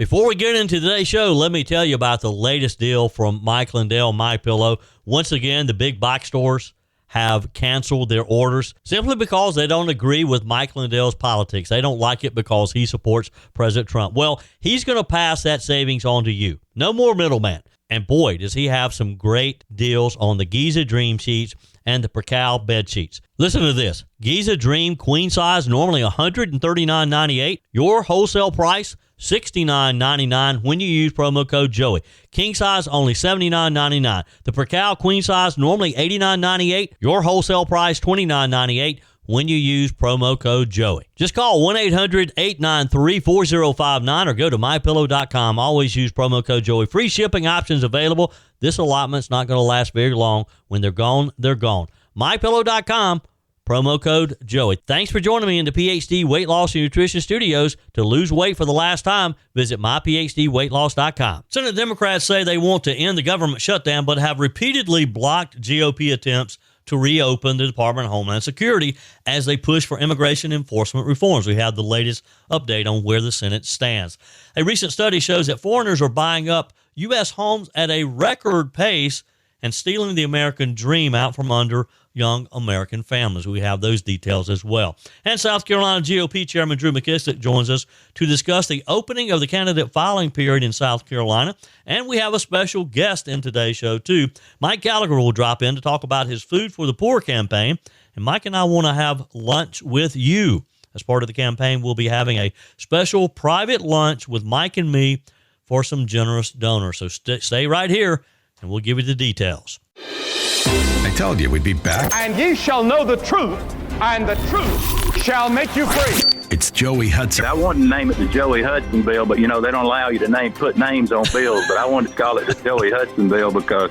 Before we get into today's show, let me tell you about the latest deal from Mike Lindell, MyPillow. Once again, the big box stores have canceled their orders simply because they don't agree with Mike Lindell's politics. They don't like it because he supports President Trump. Well, he's going to pass that savings on to you. No more middleman. And boy, does he have some great deals on the Giza Dream sheets and the Percal bed sheets. Listen to this. Giza Dream queen size, normally $139.98. Your wholesale price, $69.99 when you use promo code Joey. King size, only $79.99. The Percal queen size, normally $89.98. Your wholesale price, $29.98 when you use promo code Joey. Just call 1-800-893-4059 or go to MyPillow.com. Always use promo code Joey. Free shipping options available. This allotment's not going to last very long. When they're gone, they're gone. MyPillow.com, promo code Joey. Thanks for joining me in the PhD Weight Loss and Nutrition Studios. To lose weight for the last time, visit myphdweightloss.com. Senate Democrats say they want to end the government shutdown, but have repeatedly blocked GOP attempts to reopen the Department of Homeland Security as they push for immigration enforcement reforms. We have the latest update on where the Senate stands. A recent study shows that foreigners are buying up U.S. homes at a record pace and stealing the American dream out from under young American families. We have those details as well. And South Carolina GOP Chairman Drew McKissick joins us to discuss the opening of the candidate filing period in South Carolina. And we have a special guest in today's show, too. Mike Gallagher will drop in to talk about his Food for the Poor campaign. And Mike and I want to have lunch with you. As part of the campaign, we'll be having a special private lunch with Mike and me for some generous donors. So stay right here, and we'll give you the details. I told you we'd be back. And ye shall know the truth, and the truth shall make you free. It's Joey Hudson. I wanted to name it the Joey Hudson bill, but, they don't allow you to put names on bills. But I wanted to call it the Joey Hudson bill because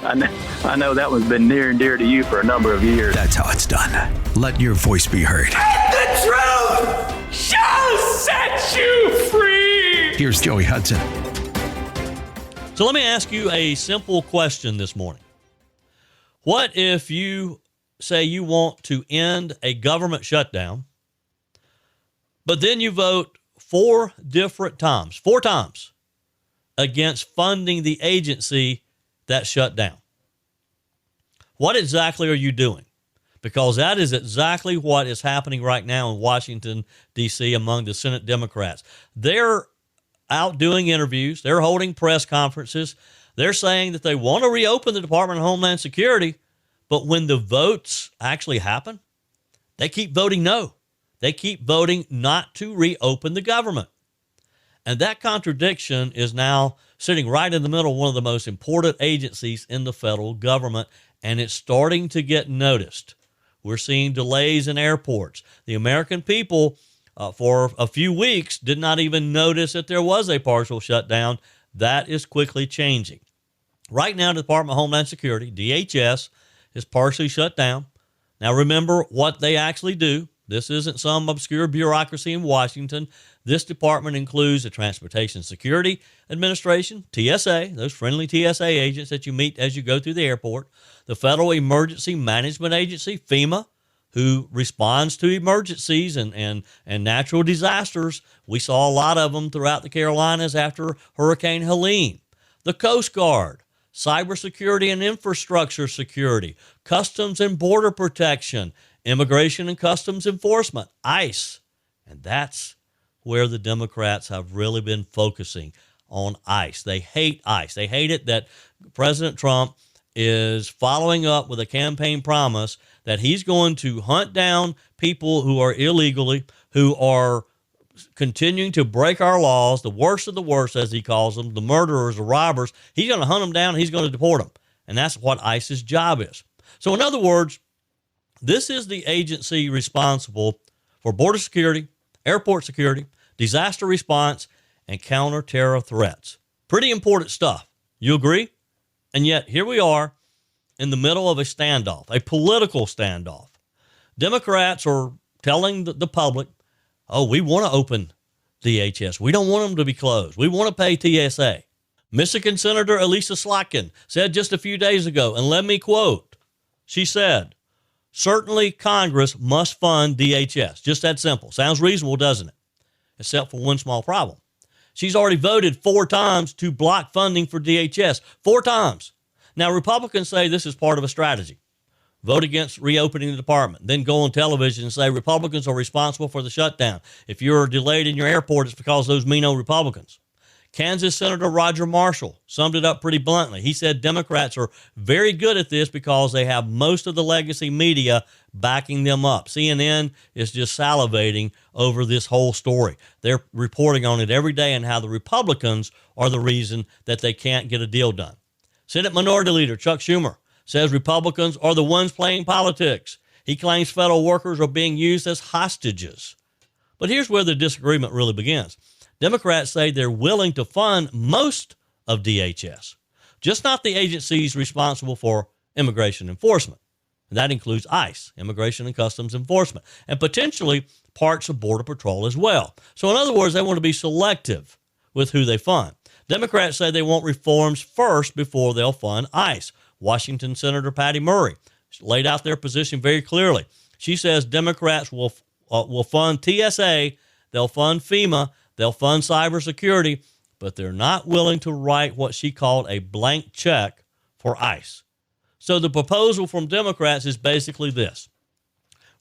I know that one's been near and dear to you for a number of years. That's how it's done. Let your voice be heard. And the truth shall set you free. Here's Joey Hudson. So let me ask you a simple question this morning. What if you say you want to end a government shutdown, but then you vote four times against funding the agency that shut down? What exactly are you doing? Because that is exactly what is happening right now in Washington, D.C. among the Senate Democrats. They're out doing interviews. They're holding press conferences. They're saying that they want to reopen the Department of Homeland Security, but when the votes actually happen, they keep voting no. They keep voting not to reopen the government. And that contradiction is now sitting right in the middle of one of the most important agencies in the federal government, and it's starting to get noticed. We're seeing delays in airports. The American people, for a few weeks, did not even notice that there was a partial shutdown. That is quickly changing. Right now, the Department of Homeland Security, DHS, is partially shut down. Now, remember what they actually do. This isn't some obscure bureaucracy in Washington. This department includes the Transportation Security Administration, TSA, those friendly TSA agents that you meet as you go through the airport, the Federal Emergency Management Agency, FEMA, who responds to emergencies and natural disasters. We saw a lot of them throughout the Carolinas after Hurricane Helene. The Coast Guard, Cybersecurity and Infrastructure Security, Customs and Border Protection, Immigration and Customs Enforcement, ICE. And that's where the Democrats have really been focusing on ICE. They hate ICE. They hate it that President Trump is following up with a campaign promise that he's going to hunt down people who are illegally, who are continuing to break our laws, the worst of the worst, as he calls them, the murderers, the robbers. He's going to hunt them down. He's going to deport them. And that's what ICE's job is. So in other words, this is the agency responsible for border security, airport security, disaster response, and counter-terror threats. Pretty important stuff. You agree? And yet here we are in the middle of a standoff, a political standoff. Democrats are telling the public, oh, we want to open DHS. We don't want them to be closed. We want to pay TSA. Michigan Senator Elisa Slotkin said just a few days ago, and let me quote, she said, certainly Congress must fund DHS. Just that simple. Sounds reasonable, doesn't it? Except for one small problem. She's already voted 4 times to block funding for DHS. 4 times. Now, Republicans say this is part of a strategy. Vote against reopening the department, then go on television and say Republicans are responsible for the shutdown. If you're delayed in your airport, it's because those mean old Republicans. Kansas Senator Roger Marshall summed it up pretty bluntly. He said Democrats are very good at this because they have most of the legacy media backing them up. CNN is just salivating over this whole story. They're reporting on it every day and how the Republicans are the reason that they can't get a deal done. Senate Minority Leader Chuck Schumer says Republicans are the ones playing politics. He claims federal workers are being used as hostages. But here's where the disagreement really begins. Democrats say they're willing to fund most of DHS, just not the agencies responsible for immigration enforcement. And that includes ICE, Immigration and Customs Enforcement, and potentially parts of Border Patrol as well. So in other words, they want to be selective with who they fund. Democrats say they want reforms first before they'll fund ICE. Washington Senator Patty Murray laid out their position very clearly. She says Democrats will fund TSA, they'll fund FEMA, they'll fund cybersecurity, but they're not willing to write what she called a blank check for ICE. So the proposal from Democrats is basically this.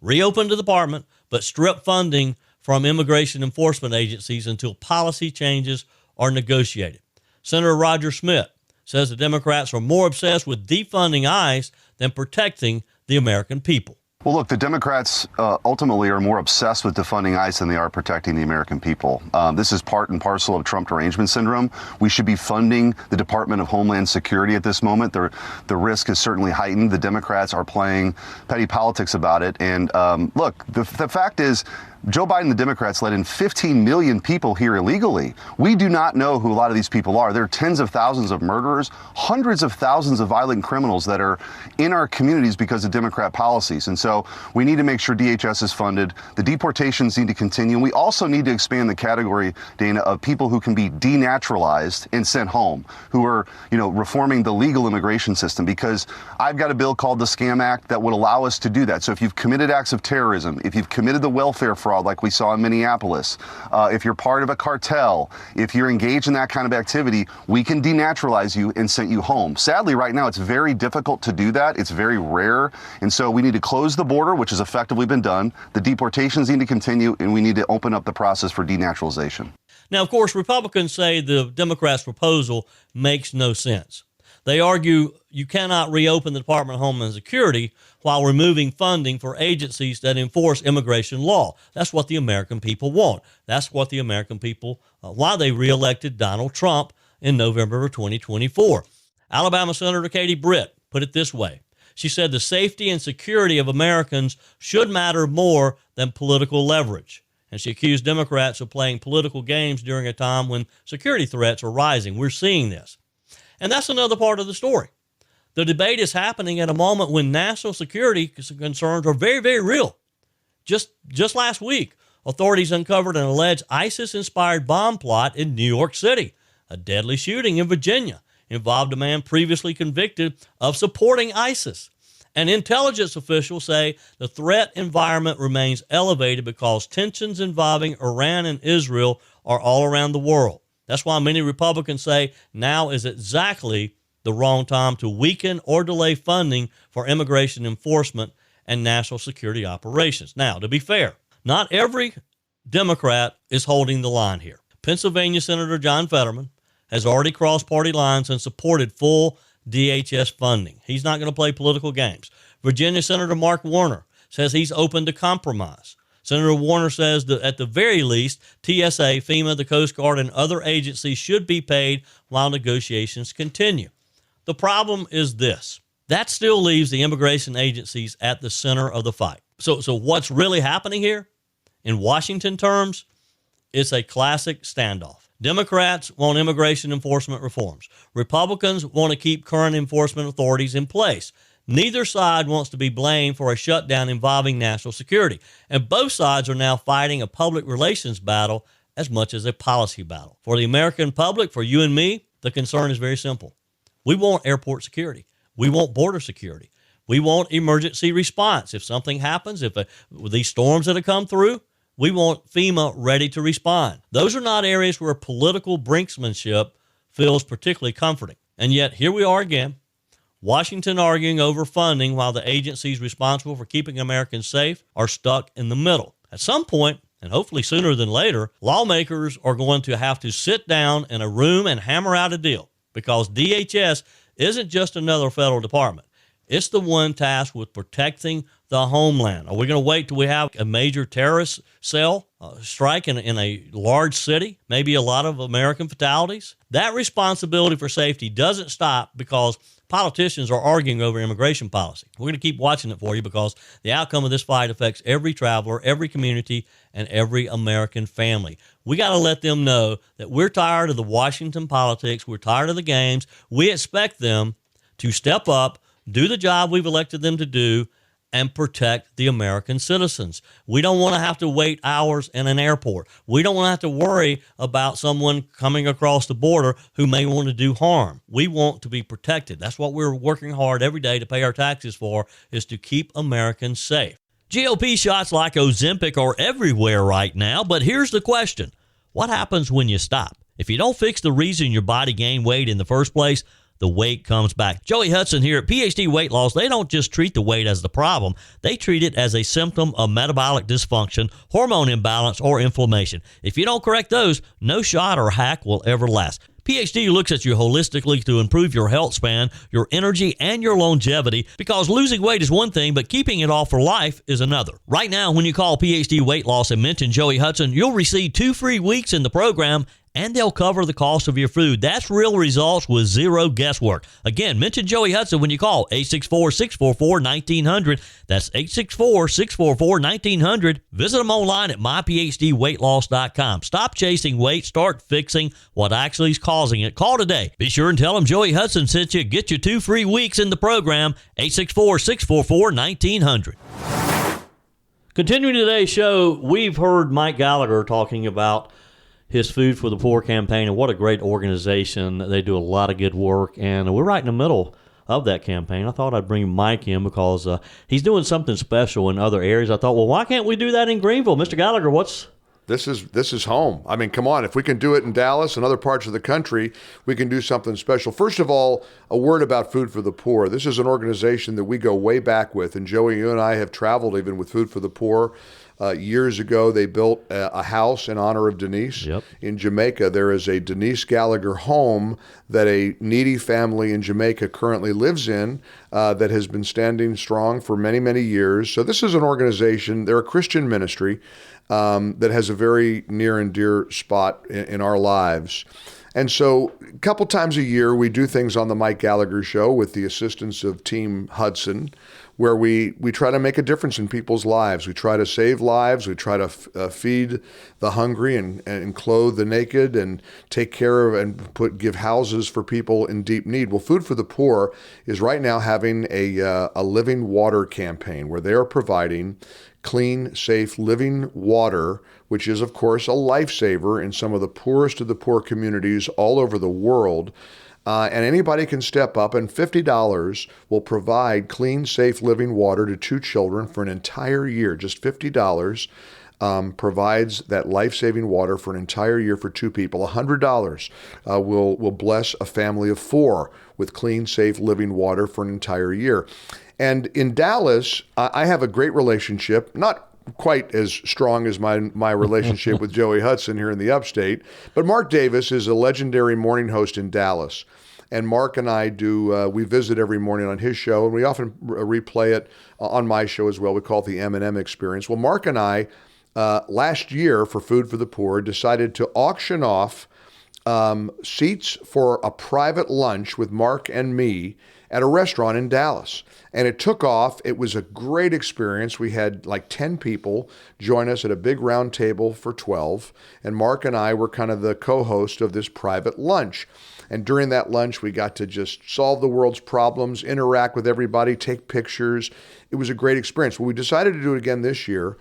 Reopen the department, but strip funding from immigration enforcement agencies until policy changes are negotiated. Senator Roger Smith says the Democrats are more obsessed with defunding ICE than protecting the American people. Well, look, the Democrats ultimately are more obsessed with defunding ICE than they are protecting the American people. This is part and parcel of Trump derangement syndrome. We should be funding the Department of Homeland Security at this moment. The risk is certainly heightened. The Democrats are playing petty politics about it. And look, the fact is, Joe Biden and the Democrats let in 15 million people here illegally. We do not know who a lot of these people are. There are tens of thousands of murderers, hundreds of thousands of violent criminals that are in our communities because of Democrat policies. And so we need to make sure DHS is funded. The deportations need to continue. And we also need to expand the category, Dana, of people who can be denaturalized and sent home, who are, reforming the legal immigration system, because I've got a bill called the Scam Act that would allow us to do that. So if you've committed acts of terrorism, if you've committed the welfare fraud like we saw in Minneapolis, if you're part of a cartel, if you're engaged in that kind of activity, we can denaturalize you and send you home. Sadly, right now, it's very difficult to do that. It's very rare. And so we need to close the border, which has effectively been done. The deportations need to continue, and we need to open up the process for denaturalization. Now, of course, Republicans say the Democrats' proposal makes no sense. They argue you cannot reopen the Department of Homeland Security while removing funding for agencies that enforce immigration law. That's what the American people want. That's what the American people, why they reelected Donald Trump in November of 2024. Alabama Senator Katie Britt put it this way. She said the safety and security of Americans should matter more than political leverage. And she accused Democrats of playing political games during a time when security threats are rising. We're seeing this. And that's another part of the story. The debate is happening at a moment when national security concerns are very, very real. Just last week, authorities uncovered an alleged ISIS-inspired bomb plot in New York City. A deadly shooting in Virginia involved a man previously convicted of supporting ISIS. And intelligence officials say the threat environment remains elevated because tensions involving Iran and Israel are all around the world. That's why many Republicans say now is exactly the wrong time to weaken or delay funding for immigration enforcement and national security operations. Now, to be fair, not every Democrat is holding the line here. Pennsylvania Senator John Fetterman has already crossed party lines and supported full DHS funding. He's not going to play political games. Virginia Senator Mark Warner says he's open to compromise. Senator Warner says that at the very least, TSA, FEMA, the Coast Guard, and other agencies should be paid while negotiations continue. The problem is this. That still leaves the immigration agencies at the center of the fight. So what's really happening here? In Washington terms, it's a classic standoff. Democrats want immigration enforcement reforms. Republicans want to keep current enforcement authorities in place. Neither side wants to be blamed for a shutdown involving national security. And both sides are now fighting a public relations battle as much as a policy battle. For the American public, for you and me, the concern is very simple. We want airport security. We want border security. We want emergency response. If something happens, with these storms that have come through, We want FEMA ready to respond. Those are not areas where political brinksmanship feels particularly comforting. And yet, here we are again, Washington arguing over funding while the agencies responsible for keeping Americans safe are stuck in the middle. At some point, and hopefully sooner than later, lawmakers are going to have to sit down in a room and hammer out a deal, because DHS isn't just another federal department. It's the one tasked with protecting the homeland. Are we going to wait till we have a major terrorist cell strike in a large city? Maybe a lot of American fatalities? That responsibility for safety doesn't stop because politicians are arguing over immigration policy. We're going to keep watching it for you, because the outcome of this fight affects every traveler, every community, and every American family. We got to let them know that we're tired of the Washington politics. We're tired of the games. We expect them to step up, do the job we've elected them to do, and protect the American citizens. We don't want to have to wait hours in an airport. We don't want to have to worry about someone coming across the border who may want to do harm. We want to be protected. That's what we're working hard every day to pay our taxes for, is to keep Americans safe. GOP shots like Ozempic are everywhere right now, but here's the question. What happens when you stop? If you don't fix the reason your body gained weight in the first place, the weight comes back. Joey Hudson here at PhD Weight Loss. They don't just treat the weight as the problem. They treat it as a symptom of metabolic dysfunction, hormone imbalance, or inflammation. If you don't correct those, no shot or hack will ever last. PhD looks at you holistically to improve your health span, your energy, and your longevity, because losing weight is one thing, but keeping it off for life is another. Right now, when you call PhD Weight Loss and mention Joey Hudson, you'll receive 2 free weeks in the program, and they'll cover the cost of your food. That's real results with zero guesswork. Again, mention Joey Hudson when you call 864-644-1900. That's 864-644-1900. Visit them online at myphdweightloss.com. Stop chasing weight. Start fixing what actually is causing it. Call today. Be sure and tell them Joey Hudson sent you. Get your 2 free weeks in the program. 864-644-1900. Continuing today's show, we've heard Mike Gallagher talking about his Food for the Poor campaign, and what a great organization. They do a lot of good work, and we're right in the middle of that campaign. I thought I'd bring Mike in because he's doing something special in other areas. I thought, well, why can't we do that in Greenville? Mr. Gallagher, This is home. I mean, come on. If we can do it in Dallas and other parts of the country, we can do something special. First of all, a word about Food for the Poor. This is an organization that we go way back with, and Joey, you and I have traveled even with Food for the Poor. Years ago, they built a house in honor of Denise. Yep. In Jamaica. There is a Denise Gallagher home that a needy family in Jamaica currently lives in that has been standing strong for many, many years. So this is an organization, they're a Christian ministry that has a very near and dear spot in our lives. And so a couple times a year, we do things on the Mike Gallagher Show with the assistance of Team Hudson, where we try to make a difference in people's lives. We try to save lives. We try to feed the hungry and clothe the naked and take care of and give houses for people in deep need. Well, Food for the Poor is right now having a living water campaign where they are providing clean, safe, living water, which is, of course, a lifesaver in some of the poorest of the poor communities all over the world. And anybody can step up, and $50 will provide clean, safe, living water to 2 children for an entire year. Just $50 provides that life-saving water for an entire year for 2 people. $100 will bless a family of 4 with clean, safe, living water for an entire year. And in Dallas, I have a great relationship, not quite as strong as my relationship with Joey Hudson here in the upstate, but Mark Davis is a legendary morning host in Dallas. And Mark and I we visit every morning on his show, and we often replay it on my show as well. We call it the M&M Experience. Well, Mark and I, last year for Food for the Poor, decided to auction off seats for a private lunch with Mark and me at a restaurant in Dallas. And it took off. It was a great experience. We had like 10 people join us at a big round table for 12. And Mark and I were kind of the co-host of this private lunch. And during that lunch, we got to just solve the world's problems, interact with everybody, take pictures. It was a great experience. Well, we decided to do it again this year.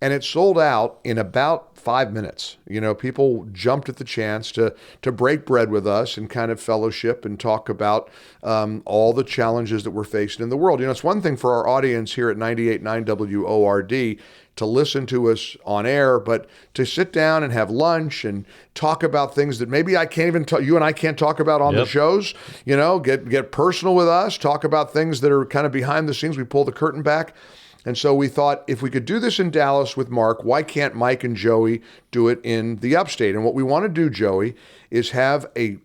and it sold out in about 5 minutes. You know, people jumped at the chance to break bread with us and kind of fellowship and talk about all the challenges that we're facing in the world. You know, it's one thing for our audience here at 98.9 WORD to listen to us on air, but to sit down and have lunch and talk about things that maybe I can't even you and I can't talk about on the shows, you know, get personal with us, talk about things that are kind of behind the scenes. We pull the curtain back. And so we thought, if we could do this in Dallas with Mark, why can't Mike and Joey do it in the upstate? And what we want to do, Joey, is have a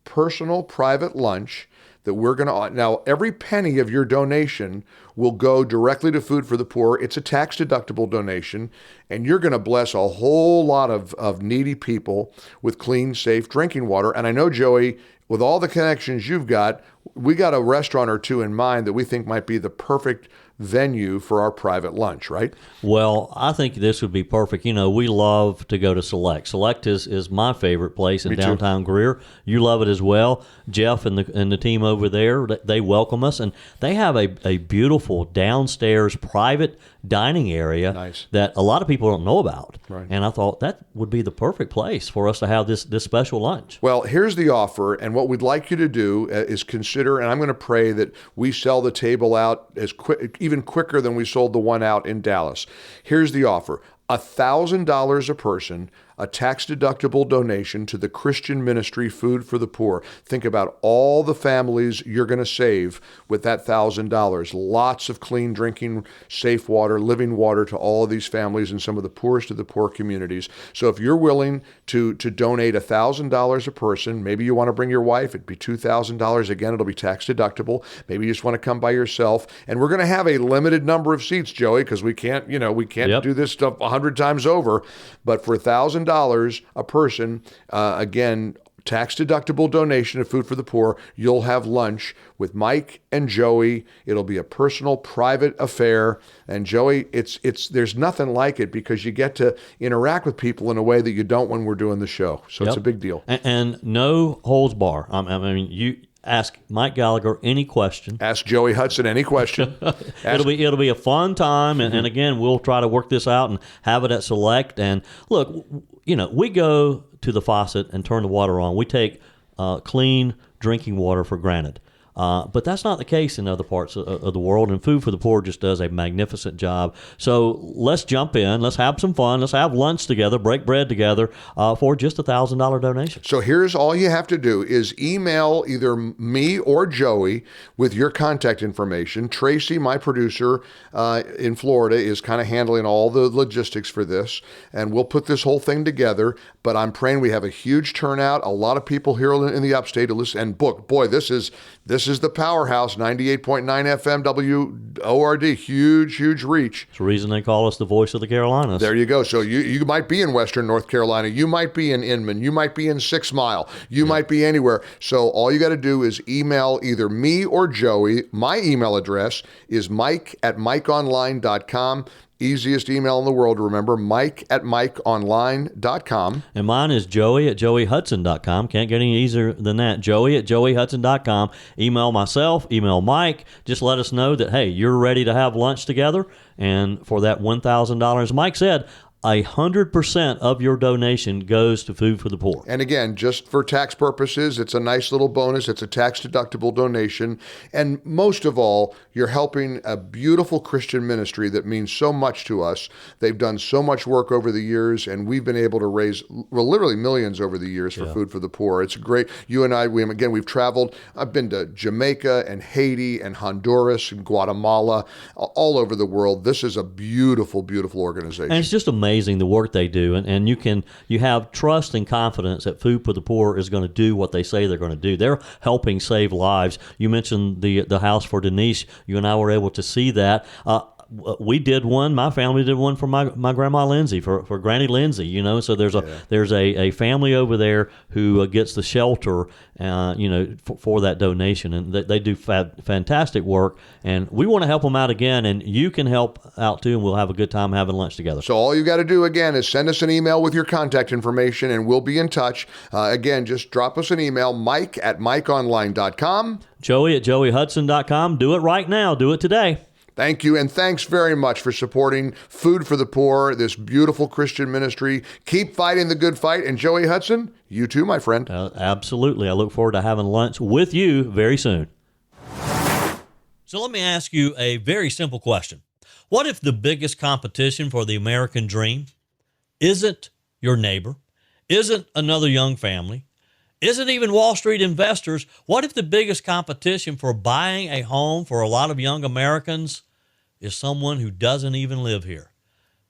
personal private lunch that we're going to, now every penny of your donation will go directly to Food for the Poor. It's a tax deductible donation, and you're going to bless a whole lot of needy people with clean, safe drinking water. And I know, Joey, with all the connections you've got, we got a restaurant or two in mind that we think might be the perfect venue for our private lunch, right? Well, I think this would be perfect. You know, we love to go to Select. Select is my favorite place in downtown Greer. You love it as well. Jeff and the team over there, they welcome us, and they have a beautiful downstairs private dining area that a lot of people don't know about. Right. And I thought that would be the perfect place for us to have this special lunch. Well, here's the offer, and what we'd like you to do is consider, and I'm going to pray that we sell the table out as even quicker than we sold the one out in Dallas. Here's the offer. $1,000 a person, a tax-deductible donation to the Christian ministry Food for the Poor. Think about all the families you're going to save with that $1,000. Lots of clean drinking, safe water, living water to all of these families in some of the poorest of the poor communities. So if you're willing to donate $1,000 a person, maybe you want to bring your wife, it'd be $2,000. Again, it'll be tax-deductible. Maybe you just want to come by yourself. And we're going to have a limited number of seats, Joey, because we can't do this stuff 100 times over. But for $1,000 a person, again, tax-deductible donation of Food for the Poor, you'll have lunch with Mike and Joey. It'll be a personal, private affair. And Joey, there's nothing like it because you get to interact with people in a way that you don't when we're doing the show. So it's a big deal. And no holds bar. I mean, you ask Mike Gallagher any question. Ask Joey Hudson any question. It'll be a fun time, and again, we'll try to work this out and have it at Select. And look, you know, we go to the faucet and turn the water on. We take clean drinking water for granted. But that's not the case in other parts of the world, and Food for the Poor just does a magnificent job. So let's jump in. Let's have some fun. Let's have lunch together, break bread together for just a $1,000 donation. So here's all you have to do is email either me or Joey with your contact information. Tracy, my producer in Florida, is kind of handling all the logistics for this, and we'll put this whole thing together. But I'm praying we have a huge turnout, a lot of people here in the upstate to listen and book. Boy, this is the powerhouse, 98.9 FM WORD, huge reach. It's the reason they call us the voice of the Carolinas. There you go. So you might be in Western North Carolina. You might be in Inman. You might be in 6 Mile. You might be anywhere. So all you got to do is email either me or Joey. My email address is mike@mikeonline.com. Easiest email in the world to remember, mike@mikeonline.com. And mine is joey@joeyhudson.com. Can't get any easier than that. joey@joeyhudson.com. Email myself, email Mike. Just let us know that, hey, you're ready to have lunch together. And for that $1,000, Mike said, 100% of your donation goes to Food for the Poor. And again, just for tax purposes, it's a nice little bonus. It's a tax-deductible donation. And most of all, you're helping a beautiful Christian ministry that means so much to us. They've done so much work over the years, and we've been able to raise, literally millions over the years for Food for the Poor. It's great. You and I, we've traveled. I've been to Jamaica and Haiti and Honduras and Guatemala, all over the world. This is a beautiful, beautiful organization. And it's just amazing the work they do, and you have trust and confidence that Food for the Poor is going to do what they say they're going to do. They're helping save lives. You mentioned the house for Denise. You and I were able to see that. We did one. My family did one for my grandma Lindsay, for Granny Lindsay. You know, so there's a family over there who gets the shelter, for that donation, and they do fantastic work. And we want to help them out again, and you can help out too, and we'll have a good time having lunch together. So all you got to do again is send us an email with your contact information, and we'll be in touch. Again, just drop us an email, Mike@mikeonline.com. Joey@joeyhudson.com. Do it right now. Do it today. Thank you, and thanks very much for supporting Food for the Poor, this beautiful Christian ministry. Keep fighting the good fight, and Joey Hudson, you too, my friend. Absolutely. I look forward to having lunch with you very soon. So let me ask you a very simple question. What if the biggest competition for the American dream isn't your neighbor, isn't another young family, isn't even Wall Street investors? What if the biggest competition for buying a home for a lot of young Americans is someone who doesn't even live here?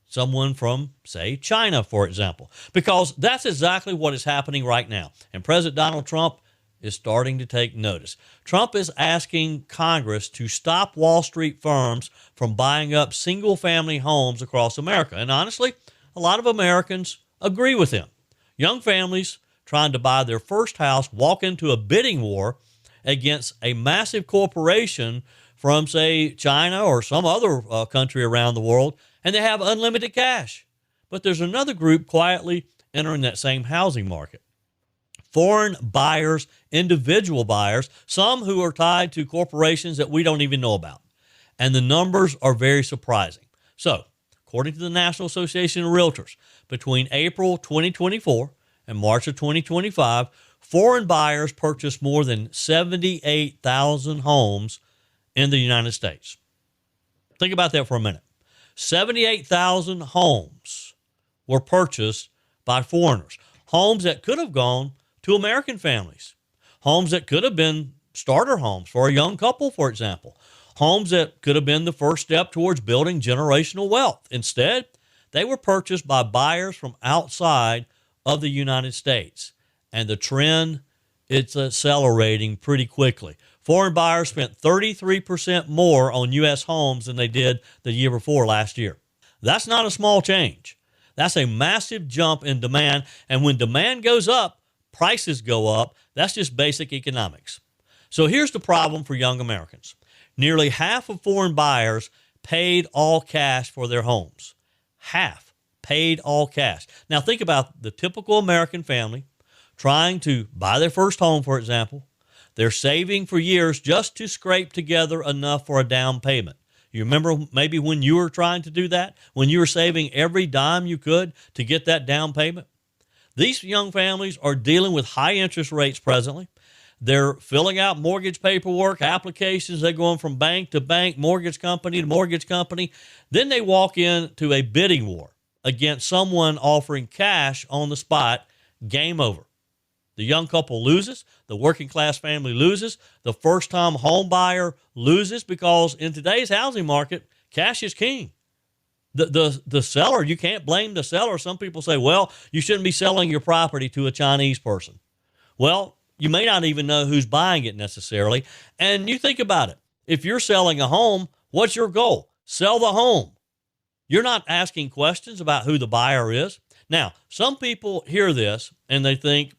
Someone from, say, China, for example. Because that's exactly what is happening right now. And President Donald Trump is starting to take notice. Trump is asking Congress to stop Wall Street firms from buying up single-family homes across America. And honestly, a lot of Americans agree with him. Young families trying to buy their first house walk into a bidding war against a massive corporation from, say, China or some other country around the world, and they have unlimited cash. But there's another group quietly entering that same housing market. Foreign buyers, individual buyers, some who are tied to corporations that we don't even know about. And the numbers are very surprising. So, according to the National Association of Realtors, between April 2024 and March of 2025, foreign buyers purchased more than 78,000 homes in the United States. Think about that for a minute. 78,000 homes were purchased by foreigners. Homes that could have gone to American families. Homes that could have been starter homes for a young couple, for example. Homes that could have been the first step towards building generational wealth. Instead, they were purchased by buyers from outside of the United States. And the trend, it's accelerating pretty quickly. Foreign buyers spent 33% more on U.S. homes than they did the year before last year. That's not a small change. That's a massive jump in demand. And when demand goes up, prices go up. That's just basic economics. So here's the problem for young Americans. Nearly half of foreign buyers paid all cash for their homes. Half paid all cash. Now think about the typical American family trying to buy their first home, for example. They're saving for years just to scrape together enough for a down payment. You remember maybe when you were trying to do that, when you were saving every dime you could to get that down payment? These young families are dealing with high interest rates presently. They're filling out mortgage paperwork, applications. They're going from bank to bank, mortgage company to mortgage company. Then they walk into a bidding war against someone offering cash on the spot. Game over. The young couple loses. The working class family loses. The first-time home buyer loses because in today's housing market, cash is king. The seller, you can't blame the seller. Some people say, well, you shouldn't be selling your property to a Chinese person. Well, you may not even know who's buying it necessarily. And you think about it. If you're selling a home, what's your goal? Sell the home. You're not asking questions about who the buyer is. Now, some people hear this and they think,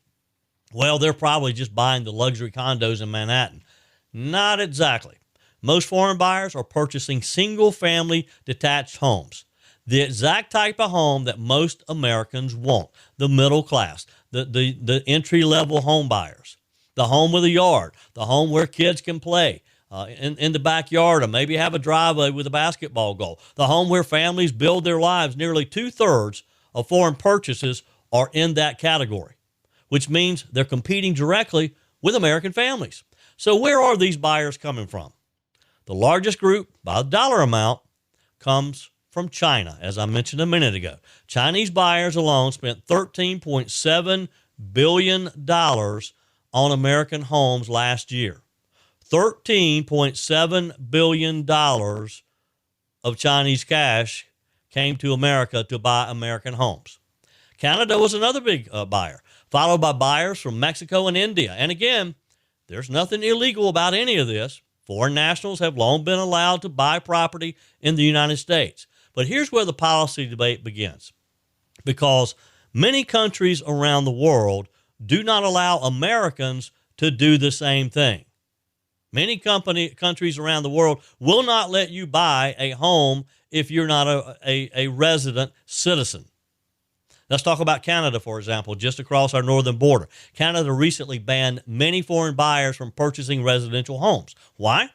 well, they're probably just buying the luxury condos in Manhattan. Not exactly. Most foreign buyers are purchasing single-family detached homes, the exact type of home that most Americans want, the middle class, the entry-level home buyers, the home with a yard, the home where kids can play in the backyard or maybe have a driveway with a basketball goal, the home where families build their lives. Nearly two-thirds of foreign purchases are in that category, which means they're competing directly with American families. So where are these buyers coming from? The largest group by dollar amount comes from China, as I mentioned a minute ago. Chinese buyers alone spent $13.7 billion on American homes last year. $13.7 billion of Chinese cash came to America to buy American homes. Canada was another big buyer, followed by buyers from Mexico and India. And again, there's nothing illegal about any of this. Foreign nationals have long been allowed to buy property in the United States. But here's where the policy debate begins. Because many countries around the world do not allow Americans to do the same thing. Many countries around the world will not let you buy a home if you're not a resident citizen. Let's talk about Canada, for example, just across our northern border. Canada recently banned many foreign buyers from purchasing residential homes. Why?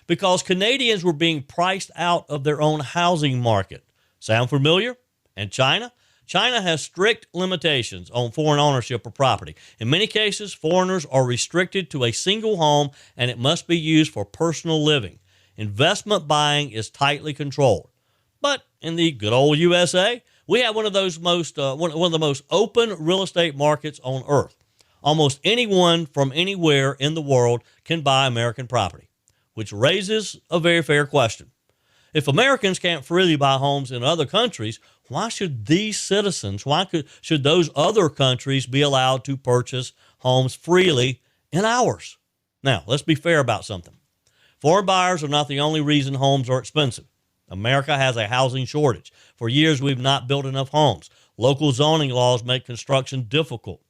because Canadians were being priced out of their own housing market. Sound familiar? And China? China has strict limitations on foreign ownership of property. In many cases, foreigners are restricted to a single home and it must be used for personal living. Investment buying is tightly controlled. But in the good old USA, we have one of the most open real estate markets on earth. Almost anyone from anywhere in the world can buy American property, which raises a very fair question. If Americans can't freely buy homes in other countries, why should these citizens, should those other countries be allowed to purchase homes freely in ours? Now, let's be fair about something. Foreign buyers are not the only reason homes are expensive. America has a housing shortage. For years, we've not built enough homes. Local zoning laws make construction difficult.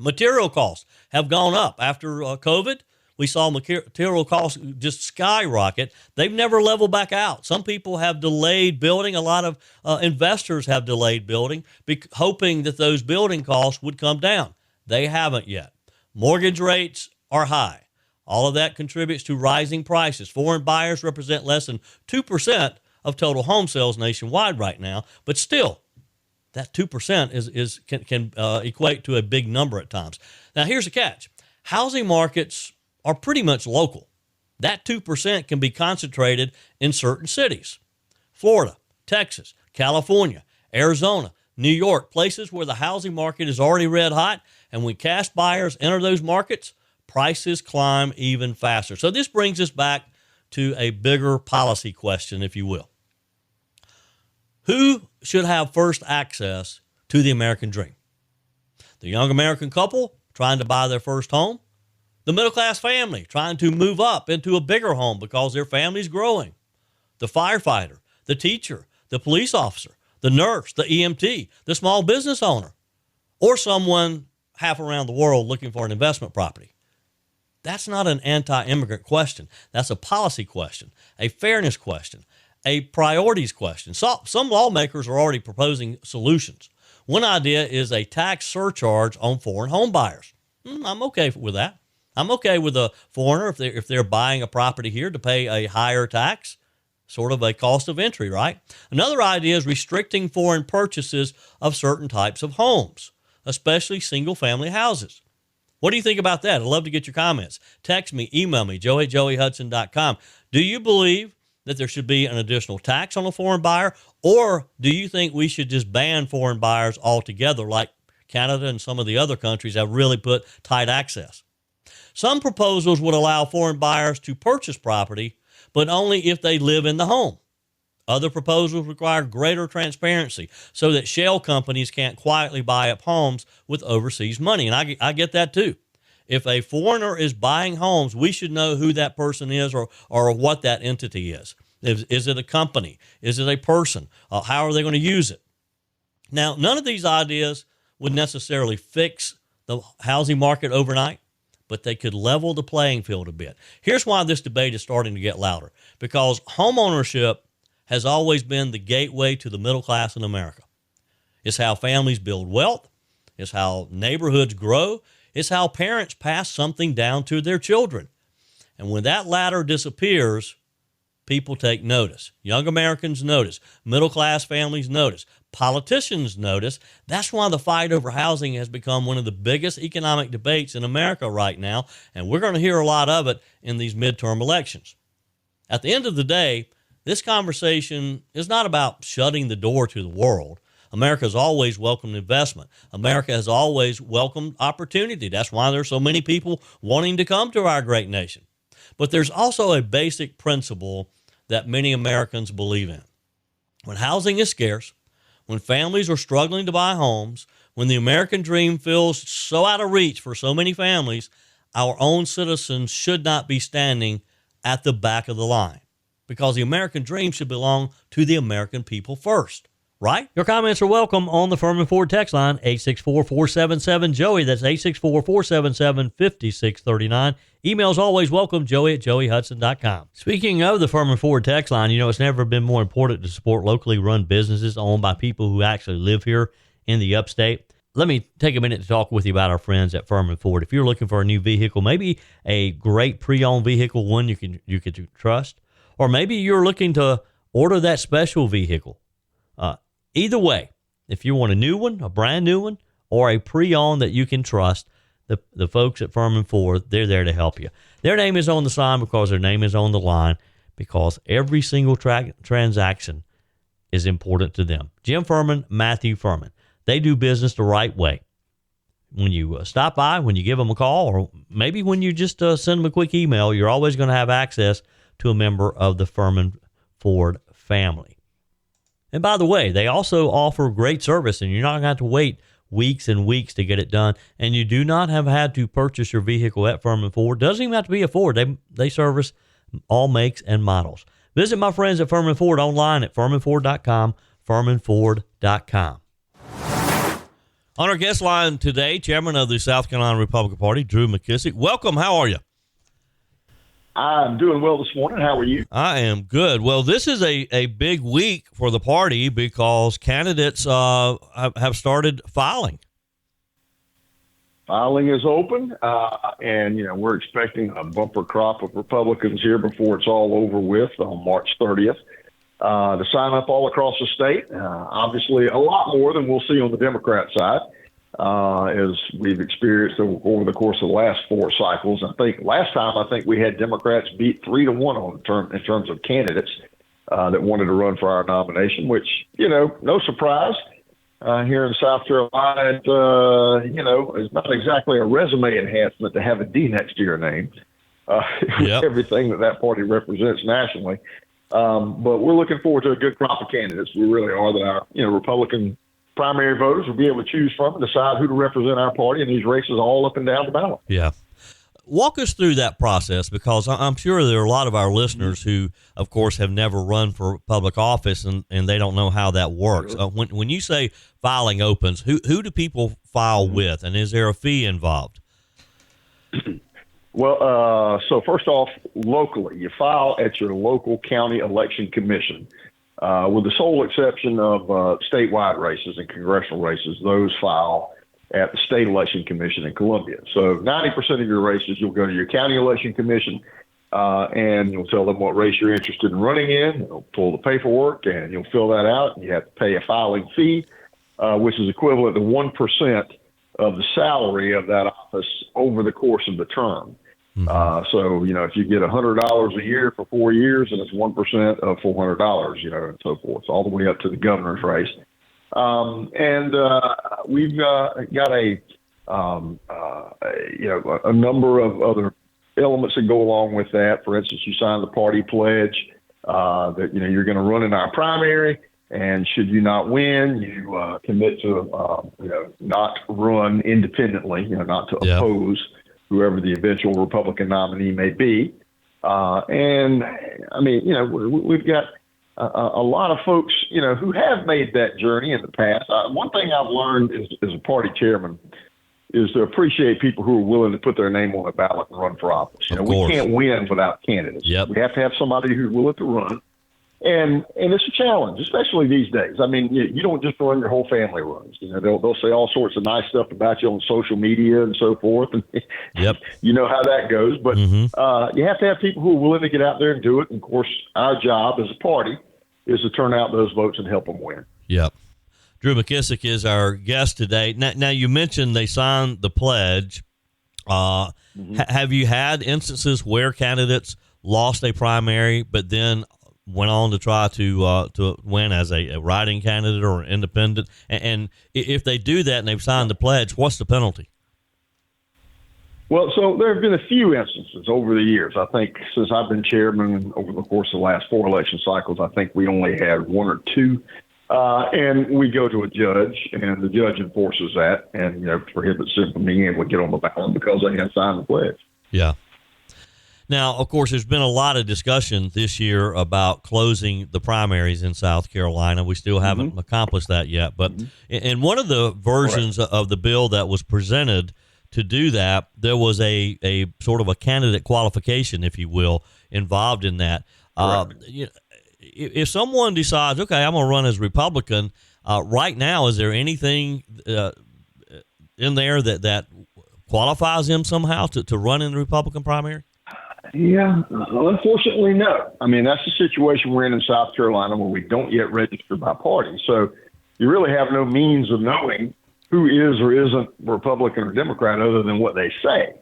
Material costs have gone up. After COVID, we saw material costs just skyrocket. They've never leveled back out. Some people have delayed building. A lot of investors have delayed building, hoping that those building costs would come down. They haven't yet. Mortgage rates are high. All of that contributes to rising prices. Foreign buyers represent less than 2% of total home sales nationwide right now, but still, that 2% can equate to a big number at times. Now, here's the catch. Housing markets are pretty much local. That 2% can be concentrated in certain cities. Florida, Texas, California, Arizona, New York, places where the housing market is already red hot, and when cash buyers enter those markets, prices climb even faster. So this brings us back to a bigger policy question, if you will. Who should have first access to the American dream? The young American couple trying to buy their first home? The middle-class family trying to move up into a bigger home because their family's growing? The firefighter, the teacher, the police officer, the nurse, the EMT, the small business owner, or someone half around the world looking for an investment property? That's not an anti-immigrant question. That's a policy question, a fairness question, a priorities question. So, some lawmakers are already proposing solutions. One idea is a tax surcharge on foreign home buyers. I'm okay with that. I'm okay with a foreigner, if they're buying a property here, to pay a higher tax, sort of a cost of entry, right? Another idea is restricting foreign purchases of certain types of homes, especially single-family houses. What do you think about that? I'd love to get your comments. Text me, email me, joe@joeyhudson.com. Do you believe that there should be an additional tax on a foreign buyer, or do you think we should just ban foreign buyers altogether, like Canada and some of the other countries have really put tight access? Some proposals would allow foreign buyers to purchase property, but only if they live in the home. Other proposals require greater transparency so that shell companies can't quietly buy up homes with overseas money. And I get that too. If a foreigner is buying homes, we should know who that person is or what that entity is. Is it a company? Is it a person? How are they going to use it? Now, none of these ideas would necessarily fix the housing market overnight, but they could level the playing field a bit. Here's why this debate is starting to get louder. Because homeownership has always been the gateway to the middle class in America. It's how families build wealth. It's how neighborhoods grow. It's how parents pass something down to their children. And when that ladder disappears, people take notice. Young Americans notice. Middle-class families notice. Politicians notice. That's why the fight over housing has become one of the biggest economic debates in America right now, and we're going to hear a lot of it in these midterm elections. At the end of the day, this conversation is not about shutting the door to the world. America has always welcomed investment. America has always welcomed opportunity. That's why there's so many people wanting to come to our great nation. But there's also a basic principle that many Americans believe in. When housing is scarce, when families are struggling to buy homes, when the American dream feels so out of reach for so many families, our own citizens should not be standing at the back of the line, because the American dream should belong to the American people first, right? Your comments are welcome on the Furman Ford text line, 864-477-JOEY. That's 864-477-5639. Emails always welcome, joey@joeyhudson.com. Speaking of the Furman Ford text line, it's never been more important to support locally run businesses owned by people who actually live here in the upstate. let me take a minute to talk with you about our friends at Furman Ford. If you're looking for a new vehicle, maybe a great pre-owned vehicle, one you can trust, or maybe you're looking to order that special vehicle. Either way, if you want a new one, a brand new one, or a pre-owned that you can trust, the folks at Furman Ford, they're there to help you. Their name is on the sign because their name is on the line, because every single transaction is important to them. Jim Furman, Matthew Furman. They do business the right way. When you stop by, when you give them a call, or maybe when you just send them a quick email, you're always going to have access to a member of the Furman Ford family. And by the way, they also offer great service, and you're not going to have to wait weeks and weeks to get it done. And you do not have had to purchase your vehicle at Furman Ford. Doesn't even have to be a Ford. They service all makes and models. Visit my friends at Furman Ford online at furmanford.com, furmanford.com. On our guest line today, Chairman of the South Carolina Republican Party, Drew McKissick. Welcome. How are you? I'm doing well this morning. How are you? I am good. Well, this is a big week for the party because candidates have started filing. Filing is open, and we're expecting a bumper crop of Republicans here before it's all over with on March 30th. To sign up all across the state. Obviously, a lot more than we'll see on the Democrat side, as we've experienced over the course of the last 4 cycles. I think last time, we had Democrats beat 3-1 in terms of candidates that wanted to run for our nomination, which, no surprise. Here in South Carolina, it's not exactly a resume enhancement to have a D next to your name. Yep. Everything that party represents nationally. But we're looking forward to a good crop of candidates. We really are, that our Republican primary voters will be able to choose from and decide who to represent our party in these races all up and down the ballot. Yeah. Walk us through that process, because I'm sure there are a lot of our listeners who, of course, have never run for public office and they don't know how that works. Sure. When you say filing opens, who do people file with, and is there a fee involved? Well, so first off, locally, you file at your local county election commission, with the sole exception of statewide races and congressional races. Those file at the state election commission in Columbia. So 90% of your races, you'll go to your county election commission, and you'll tell them what race you're interested in running in. They'll pull the paperwork, and you'll fill that out. And you have to pay a filing fee, which is equivalent to 1% of the salary of that office over the course of the term. So, if you get $100 a year for 4 years, and it's 1% of $400, and so forth, all the way up to the governor's race. We've got a number of other elements that go along with that. For instance, you sign the party pledge, that, you're going to run in our primary. And should you not win, you commit to, not run independently, not to oppose whoever the eventual Republican nominee may be. We've got a lot of folks, who have made that journey in the past. One thing I've learned as a party chairman is to appreciate people who are willing to put their name on the ballot and run for office. We can't win without candidates. Yep. We have to have somebody who's willing to run. And it's a challenge, especially these days. You don't just run, your whole family runs. They'll say all sorts of nice stuff about you on social media and so forth. And Yep. You know how that goes. But you have to have people who are willing to get out there and do it. And, of course, our job as a party is to turn out those votes and help them win. Yep. Drew McKissick is our guest today. Now you mentioned they signed the pledge. Have you had instances where candidates lost a primary but then went on to try to win as a write-in candidate or an independent? And if they do that and they've signed the pledge, what's the penalty? Well, so there have been a few instances over the years. I think since I've been chairman over the course of the last 4 election cycles, I think we only had 1 or 2. And we go to a judge, and the judge enforces that and prohibits them from being able to get on the ballot because they have signed the pledge. Yeah. Now, of course, there's been a lot of discussion this year about closing the primaries in South Carolina. We still haven't accomplished that yet. But in one of the versions of the bill that was presented to do that, there was a sort of a candidate qualification, if you will, involved in that. If someone decides, okay, I'm going to run as Republican, right now, is there anything in there that qualifies him somehow to run in the Republican primary? Yeah, unfortunately, no. I mean, that's the situation we're in South Carolina where we don't yet register by party. So you really have no means of knowing who is or isn't Republican or Democrat other than what they say.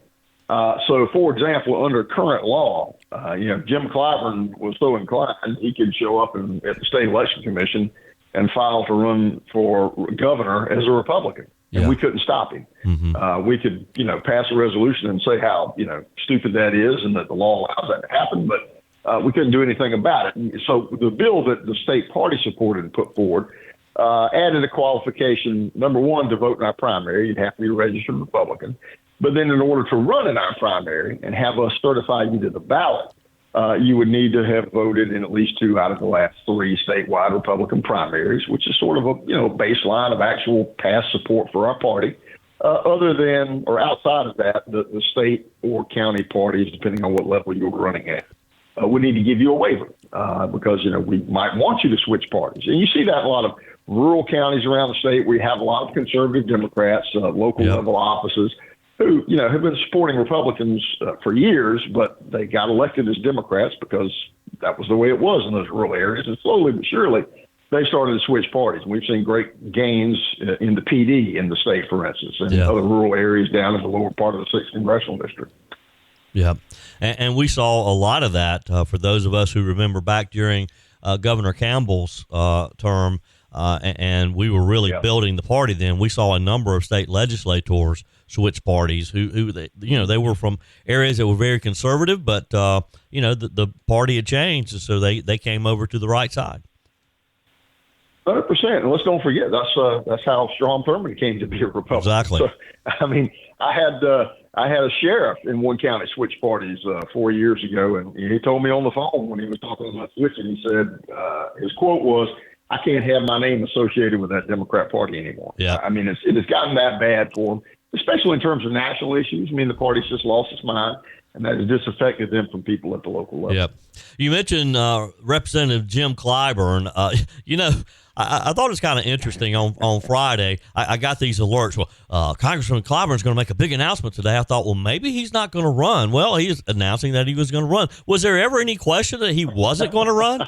So, for example, under current law, Jim Clyburn was so inclined, he could show up at the State Election Commission and file to run for governor as a Republican. And we couldn't stop him. Mm-hmm. We could, pass a resolution and say how, stupid that is and that the law allows that to happen, but we couldn't do anything about it. So the bill that the state party supported and put forward added a qualification, number one, to vote in our primary. You'd have to be a registered Republican. But then in order to run in our primary and have us certify you to the ballot, you would need to have voted in at least 2 out of the last 3 statewide Republican primaries, which is sort of a baseline of actual past support for our party. Other than or outside of that, the state or county parties, depending on what level you're running at, would need to give you a waiver because we might want you to switch parties. And you see that in a lot of rural counties around the state where you have a lot of conservative Democrats, local level offices, who, have been supporting Republicans for years, but they got elected as Democrats because that was the way it was in those rural areas. And slowly but surely, they started to switch parties. We've seen great gains in the PD in the state, for instance, and other rural areas down in the lower part of the 6th Congressional District. Yeah, and we saw a lot of that for those of us who remember back during Governor Campbell's term, and we were really building the party then. We saw a number of state legislators switch parties who they were from areas that were very conservative, but the party had changed, so they came over to the right side. 100%. And let's don't forget that's how Strom Thurmond came to be a Republican. Exactly. So, I mean, I had a sheriff in one county switch parties 4 years ago, and he told me on the phone when he was talking about switching, he said his quote was, "I can't have my name associated with that Democrat Party anymore." Yeah. I mean, it has gotten that bad for him, especially in terms of national issues. I mean, the party's just lost its mind, and that has disaffected them from people at the local level. Yep. You mentioned Representative Jim Clyburn. I thought it was kind of interesting on Friday. I got these alerts. Well, Congressman Clyburn's going to make a big announcement today. I thought, well, maybe he's not going to run. Well, he's announcing that he was going to run. Was there ever any question that he wasn't going to run?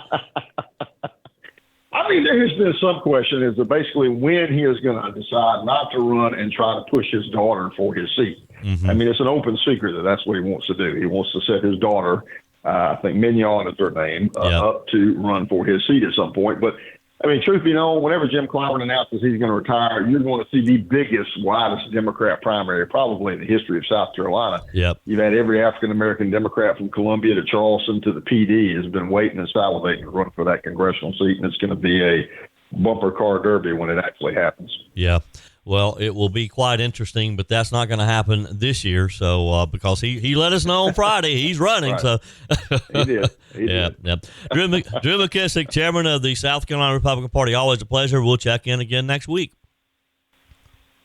I mean, there has been some question as to basically when he is going to decide not to run and try to push his daughter for his seat. Mm-hmm. I mean, it's an open secret that that's what he wants to do. He wants to set his daughter, I think Mignon is her name, up to run for his seat at some point. But, I mean, truth be known, whenever Jim Clyburn announces he's going to retire, you're going to see the biggest, widest Democrat primary probably in the history of South Carolina. Yep. You've had every African-American Democrat from Columbia to Charleston to the PD has been waiting and salivating to run for that congressional seat, and it's going to be a bumper car derby when it actually happens. Yeah. Well, it will be quite interesting, but that's not going to happen this year. So, because he let us know on Friday he's running. Right. So he did. He did. Drew McKissick, chairman of the South Carolina Republican Party. Always a pleasure. We'll check in again next week.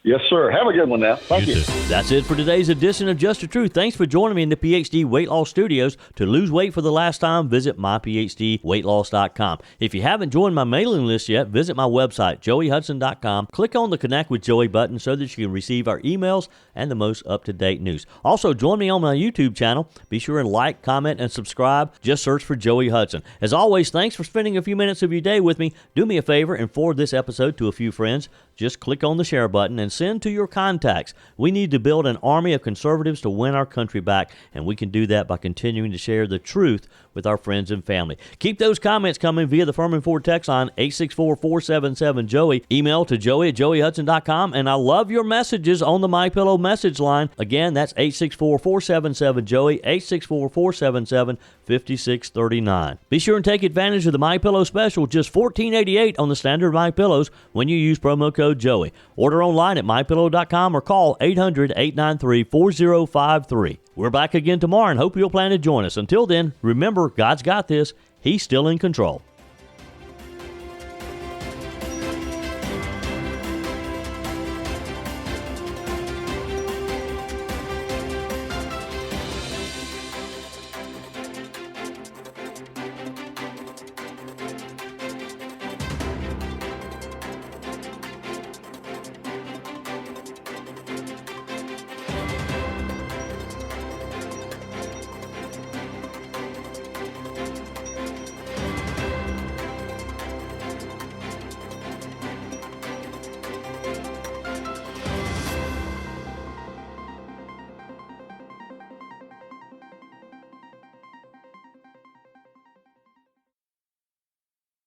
Yes, sir. Have a good one now. Thank you. That's it for today's edition of Just the Truth. Thanks for joining me in the PhD Weight Loss Studios. To lose weight for the last time, visit myphdweightloss.com. If you haven't joined my mailing list yet, visit my website, joeyhudson.com. Click on the Connect with Joey button so that you can receive our emails and the most up-to-date news. Also, join me on my YouTube channel. Be sure and like, comment, and subscribe. Just search for Joey Hudson. As always, thanks for spending a few minutes of your day with me. Do me a favor and forward this episode to a few friends. Just click on the share button and send to your contacts. We need to build an army of conservatives to win our country back, and we can do that by continuing to share the truth with our friends and family. Keep those comments coming via the Furman Ford text line 864-477-JOEY. Email to joey@joeyhudson.com, and I love your messages on the MyPillow message line. Again, that's 864-477-JOEY, 864-477-5639. Be sure and take advantage of the MyPillow special, just $14.88 on the standard MyPillows when you use promo code Joey. Order online at mypillow.com or call 800-893-4053. We're back again tomorrow and hope you'll plan to join us. Until then, remember, God's got this. He's still in control.